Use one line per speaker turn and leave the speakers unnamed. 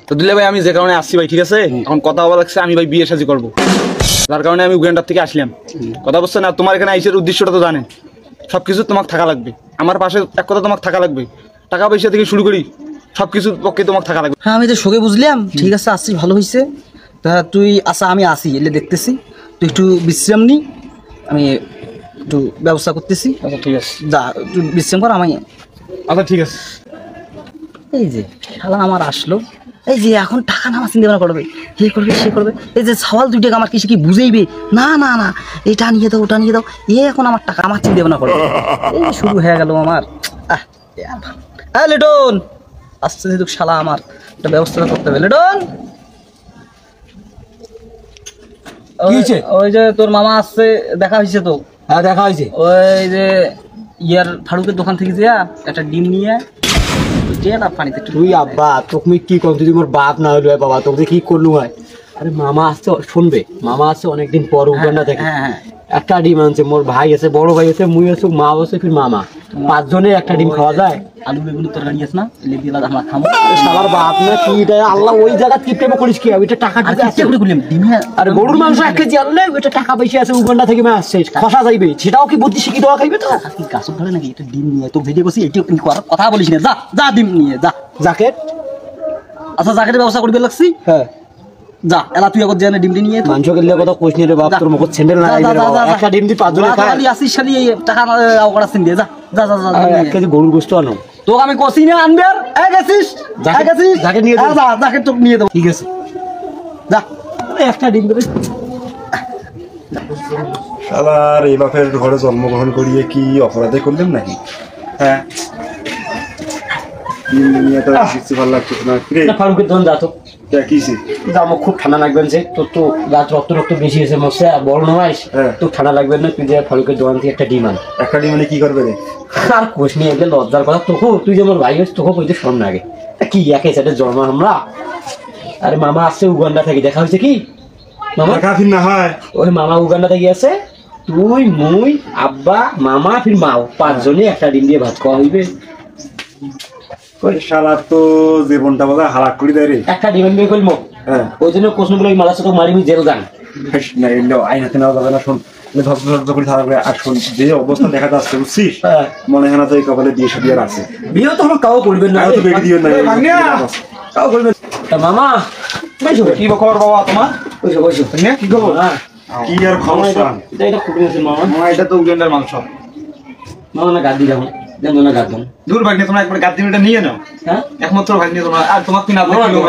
তো দিলে ভাই আমি যে কারণে আসছি ভাই, ঠিক আছে, এখন কথা বলা লাগছে, আমি ভাই বিয়ে শাদী করবো, যার কারণে আমি উগান্ডার থেকে আসলাম। কথা বলছে না, তোমার এখানে আইসের উদ্দেশ্যটা তো জানেন, সবকিছু তোমাকে থাকা লাগবে, আমার পাশে এক কথা তোমাকে থাকা লাগবে, টাকা পয়সা থেকে শুরু করি সবকিছুর পক্ষে তোমাকে থাকা লাগবে।
হ্যাঁ আমি তো শোকে বুঝলাম, ঠিক আছে আসছি, ভালো হয়েছে। তা তুই আসা, আমি আসি, এলে দেখতেছি, তুই একটু বিশ্রাম নি, আমি একটু ব্যবস্থা করতেছি।
আচ্ছা ঠিক আছে,
যা একটু বিশ্রাম কর, আমি
আচ্ছা ঠিক আছে।
এই যে শালা আমার আসলো, এই যে এখন টাকা নামা চিন্তা ভাবনা করবে, এ করবে সে করবে, এই যে সওয়াল 2 টাকা আমার কিছু কি বুঝাইবে, না না না এটা নিয়ে দাও ওটা নিয়ে দাও, এ এখন আমার টাকা আমার চিন্তা ভাবনা করবে, এই শুরু হয়ে গেল আমার। লিটন আসতে যেহেতু শালা আমার একটা ব্যবস্থা করতে হবে। লিটন ওই যে তোর মামা আসছে, দেখা হয়েছে তো?
হ্যাঁ দেখা হয়েছে।
ওই যে ইয়ার ফারুকের দোকান থেকে যা একটা ডিম নিয়ে পানিতে।
তুই আব্বা তুমি কি কর, তুই মোর বাপ না হইলো বাবা, তোকে কি করলু হয়? আরে মামা আসছে, শুনবে মামা আসছে অনেকদিন পর উগান্ডা থেকে, একটা ডিম আনছে, মোর ভাই আছে, বড় ভাই আছে, মুই আছে, মা আছে, ফির মামা, 5 জনে একটা ডিম খাওয়া যায়।
আলু বেগুনের তরকারি আছে না, লেবি আলাদা আমরা খাবো।
শালার বাপ না কি এটা, আল্লাহ ওই জায়গা কি প্রেম করিস কি, ওইটা টাকা দিতে আছে
করে বললাম ডিমে।
আরে গরুর মাংস 1 কেজি আনলে ওইটা টাকা বেশি আছে, উগান্ডা থেকে মা আসছে, খসা যাইবে, সেটাও কি বুদ্ধি শিখি দেওয়া খাইবে তো?
কি গাছ ধরে নাকি, এটা ডিম নিয়ে তো ভিডিও করছি, এটি কথা বলিস না, যা যা ডিম নিয়ে যা।
জ্যাকেট,
আচ্ছা জ্যাকেটের ব্যবস্থা করবে লাগছি।
হ্যাঁ
যা এলা তুই একবার জানে ডিমটি নিয়ে
মাংস গেলে কথা কোচ নিয়ে রে বাপ, তোর মুখ স্যান্ডেল না আইবে রে বাবা, একটা ডিম দি 5 জনে খায়।
খালি আসিস শালি এই টাকা আওকার সিন দিয়ে যা যা যা যা।
1 কেজি গরুর গোশত আনো,
তোকে আমি কষি না আনবে আর গেছিস
জ্যাকেট নিয়ে
যা, জ্যাকেট তোকে নিয়ে দেবো,
ঠিক আছে
যা
একটা ডিম দেবে।
শালার এই বাপের ঘরে জন্মগ্রহণ করিয়ে কি অপরাধে করলেন নাকি? হ্যাঁ নিয়ে তো কিছু ভালো লাগছে না রে।
ফারুকের দোকান যা তো,
কিসে
আমার খুব ঠান্ডা লাগবে, তোর তো গাছ রক্ত বেশি হয়েছে, মশা বড় নয়, তো ঠান্ডা লাগবে না, তুই যে ফারুকের দোকান থেকে একটা ডিম আন।
একটা ডিম মানে কি করবে রে?
আর কোষ নিয়ে এলে লজ্জার কথা, তোকে তুই যেমন ভাই হয়েছিস তোকে বলতে শোন না আগে, কি একে সাথে জন্ম আমরা। আরে মামা আসছে উগান্ডা থেকে, দেখা হয়েছে কি মামা?
কাফির না হয়
ওই মামা উগান্ডা থেকে আছে, তুই মুই আব্বা মামা ফির মাও 5 জনে একটা ডিম দিয়ে ভাত খাওয়া হইবে।
ওই শালার তো জীবনটা বোধহয় হালাক করে দেয় রে।
একটা ডিম আনবে কইমো,
হ্যাঁ
ওই জন্য কোশনগুলো ওই মালা সাথে মারি জেল যান
না, এলো আইনাতে নেওয়া যাবে না। শোন ধৈর্য করে থাকবে, আর শোন যে অবস্থা দেখা যাচ্ছে বুঝছিস, মনে হয় না তো এই কপালে বিয়ে শাদী আর আছে।
বিয়ে তো আমার কাউ করবেন না,
তো বেশি দিও না
কাউ করবেন। মামা
কি খবর বাবা তোমার?
কি খবর? কি আর খবর?
এটা খুবই আছে মামা,
এটা তো উগান্ডার মাংস।
মামা না গাদ দি যাবো, জানো না গাদ
দূর ভাগ্নে তোমরা একবার গাদ দিনটা নিয়ে নাও,
হ্যাঁ
একমাত্র ভাগ্নে তোমরা, আর তোমাকে না